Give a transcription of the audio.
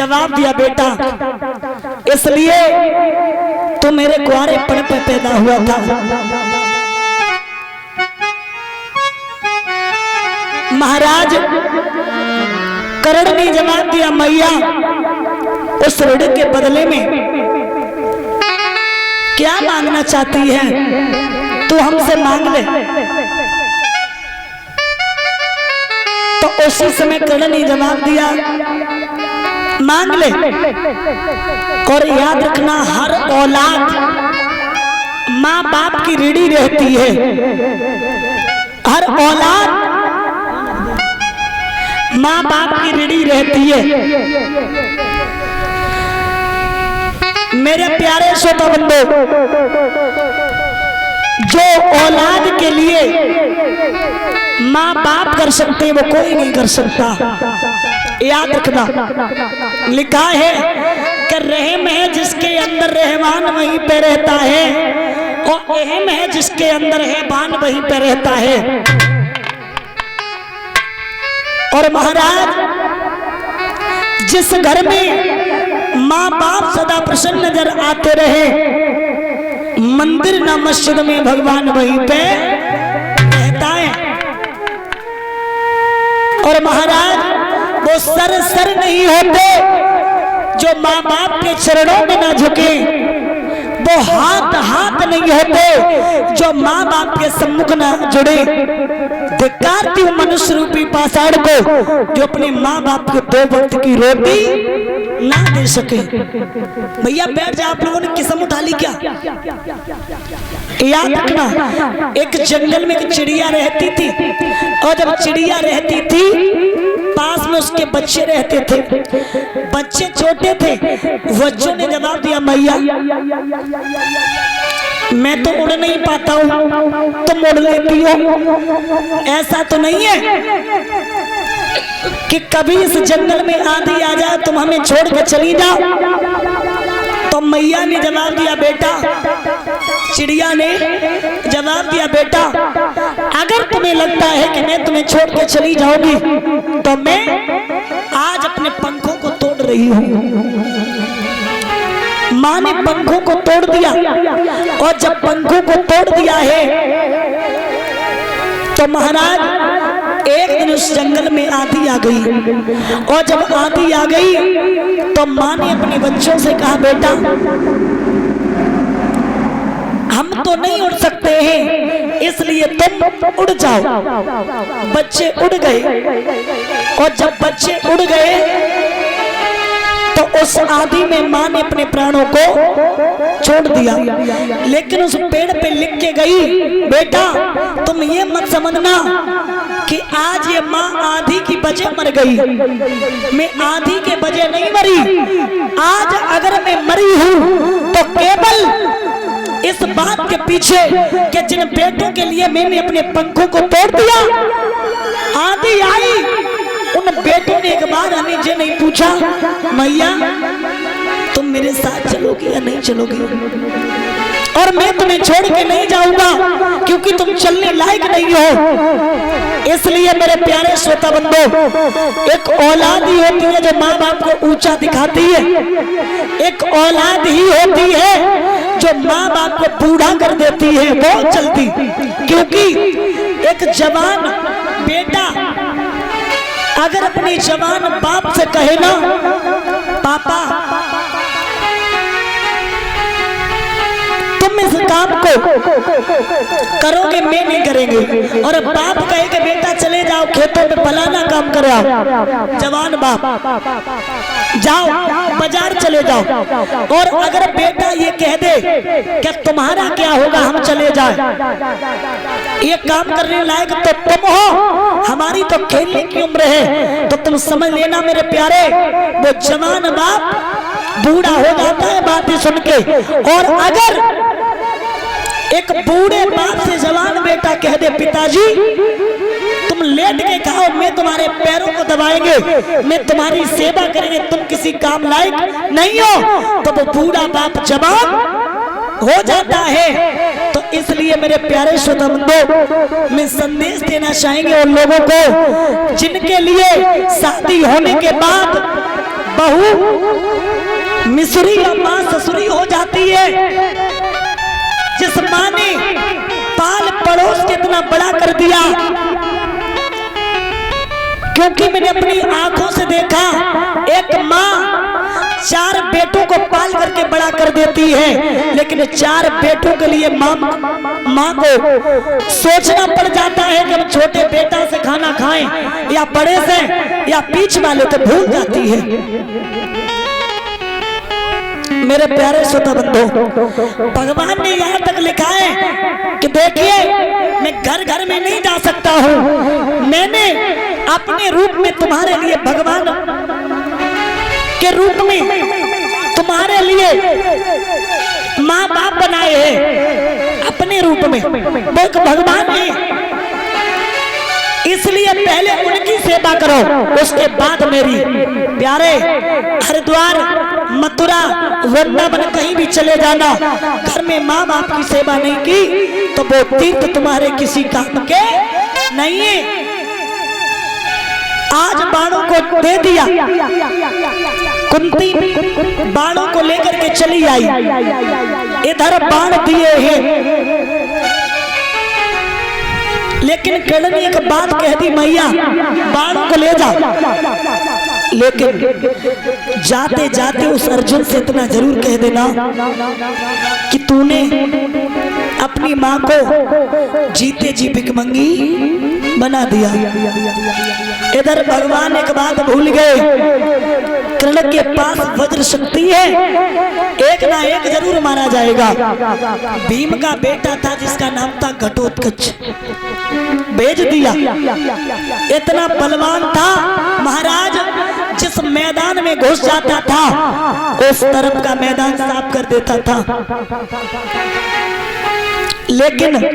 जवाब दिया, बेटा इसलिए तो मेरे कुंवारेपन पे पैदा हुआ था। महाराज कर्ण ने जवाब दिया, मैया उस ऋण के बदले में क्या मांगना चाहती है, तू हमसे मांग ले। तो उसी समय कर्ण ने जवाब दिया, मांग ले। और याद रखना, हर औलाद माँ बाप की ऋणी रहती है। हर औलाद माँ बाप की ऋणी रहती है। मेरे प्यारे श्रोता बंधु, जो औलाद के लिए माँ बाप कर सकते वो कोई नहीं कर सकता। याद रखना, लिखा है कि रहम है जिसके अंदर रहमान वहीं पे रहता है, और अहम है जिसके अंदर है बान वहीं पे रहता है। और महाराज जिस घर में माँ बाप सदा प्रसन्न नजर आते रहे, मंदिर ना मस्जिद में भगवान वहीं पे रहता है। और महाराज वो सर नहीं होते जो माँ बाप के चरणों में ना झुके, वो हाथ नहीं होते जो माँ बाप के सम्मुख ना जुड़े। धिक्कारती हूं मनुष्य रूपी पाषाण को जो अपने माँ बाप को 2 वक्त की रोटी ना दे सके। भैया बैठ जा, आप लोगों ने किस्म उठा ली क्या? याद रखना, एक जंगल में एक चिड़िया रहती थी, और जब चिड़िया रहती थी पास में उसके बच्चे रहते थे। बच्चे छोटे थे। बच्चों ने जवाब दिया, मैया मैं तो उड़ नहीं पाता हूँ, तुम उड़ लेती हो। ऐसा तो नहीं है कि कभी इस जंगल में आंधी आ जाए तुम हमें छोड़ के चली जाओ। तो मैया ने जवाब दिया, बेटा, चिड़िया ने जवाब दिया, बेटा अगर तुम्हें लगता है कि मैं तुम्हें छोड़ के चली जाऊंगी तो मैं आज अपने पंखों को तोड़ रही हूँ। माँ ने पंखों को तोड़ दिया, और जब पंखों को तोड़ दिया है तो महाराज एक दिन उस जंगल में आंधी आ गई। और जब आंधी आ गई तो माँ ने अपने बच्चों से कहा, बेटा हम तो नहीं उड़ सकते हैं, इसलिए तुम उड़ जाओ। बच्चे उड़ गए, और जब बच्चे उड़ गए तो उस आंधी में माँ ने अपने प्राणों को छोड़ दिया। लेकिन उस पेड़ पे लिख के गई, बेटा तुम ये मत समझना कि आज ये माँ आंधी की वजह मर गई। मैं आंधी के वजह नहीं मरी। आज अगर मैं मरी हूँ तो केवल इस बात के पीछे कि जिन बेटों के लिए मैंने अपने पंखों को तोड़ दिया, आंधी आई, उन बेटों ने एक बार हमें ये नहीं पूछा, मैया तुम मेरे साथ चलोगी या नहीं चलोगी? और मैं तुम्हें छोड़ के नहीं जाऊंगा क्योंकि तुम चलने लायक नहीं हो। इसलिए मेरे प्यारे श्रोता बंधु, एक औलाद ही होती है जो माँ बाप को ऊंचा दिखाती है। एक औलाद ही होती है जो माँ बाप को बूढ़ा कर देती है बहुत जल्दी। क्योंकि एक जवान बेटा अगर अपनी जवान बाप से कहे ना, पापा तुम इस काम को करोगे, मैं नहीं करेंगे, और बाप कहे कि बेटा चले जाओ खेतों में फलाना काम करो, जवान बाप जाओ बाजार चले जाओ। और अगर बेटा ये कह दे कि तुम्हारा क्या होगा, हम चले जाए, ये काम करने लायक तो तुम हो, हमारी तो खेलने की उम्र है, तो तुम समझ लेना मेरे प्यारे, वो जवान बाप बूढ़ा हो जाता है बातें सुन के। और अगर एक बूढ़े बाप से जवान बेटा कह दे, पिताजी तुम लेट के खाओ, मैं तुम्हारे पैरों को दबाएंगे, मैं तुम्हारी सेवा करेंगे, तुम किसी काम लायक नहीं हो, तो वो बूढ़ा बाप जवान हो जाता है। तो इसलिए मेरे प्यारे श्रोता बंधु, मैं संदेश देना चाहेंगे उन लोगों को जिनके लिए शादी होने के बाद बहू मिसरी और माँ ससुरी हो जाती है। जिस माँ ने पाल पड़ोस के इतना बड़ा कर दिया, क्योंकि मैंने अपनी आंखों से देखा एक माँ 4 बेटों को पाल करके बड़ा कर देती है, लेकिन 4 बेटों के लिए माँ को सोचना पड़ जाता है कि हम छोटे बेटा से खाना खाएं या बड़े से या बीच वाले तो भूल जाती है। मेरे प्यारे श्रोता बंधु, भगवान ने यहाँ तक लिखा है कि देखिए मैं घर घर में नहीं जा सकता हूँ, मैंने अपने रूप में तुम्हारे लिए भगवान के रूप में तुम्हारे लिए माँ बाप बनाए हैं अपने रूप में, वो एक भगवान है। इसलिए पहले उनकी सेवा करो, उसके बाद मेरी। प्यारे, हरिद्वार, मथुरा, वृंदावन कहीं भी चले जाना, घर में माँ बाप की सेवा नहीं की तो वो तीर्थ तुम्हारे किसी काम के नहीं है। आज बाणों को दे दिया, कुंती बाणों को लेकर के चली आई, इधर बाण दिए हैं, लेकिन कर्ण ने एक बात कह दी, मैया बाणों को ले जा। लेकिन जाते जाते उस अर्जुन से इतना जरूर कह देना कि तूने अपनी माँ को जीते जी भिखमंगी बना दिया। इधर भगवान एक बात भूल गए, कर्ण के पास वज्र शक्ति है, एक ना एक जरूर मारा जाएगा। भीम का बेटा था जिसका नाम था घटोत्कच, भेज दिया। इतना बलवान था महाराज, जिस मैदान में घुस जाता था उस तरफ का मैदान साफ कर देता था। लेकिन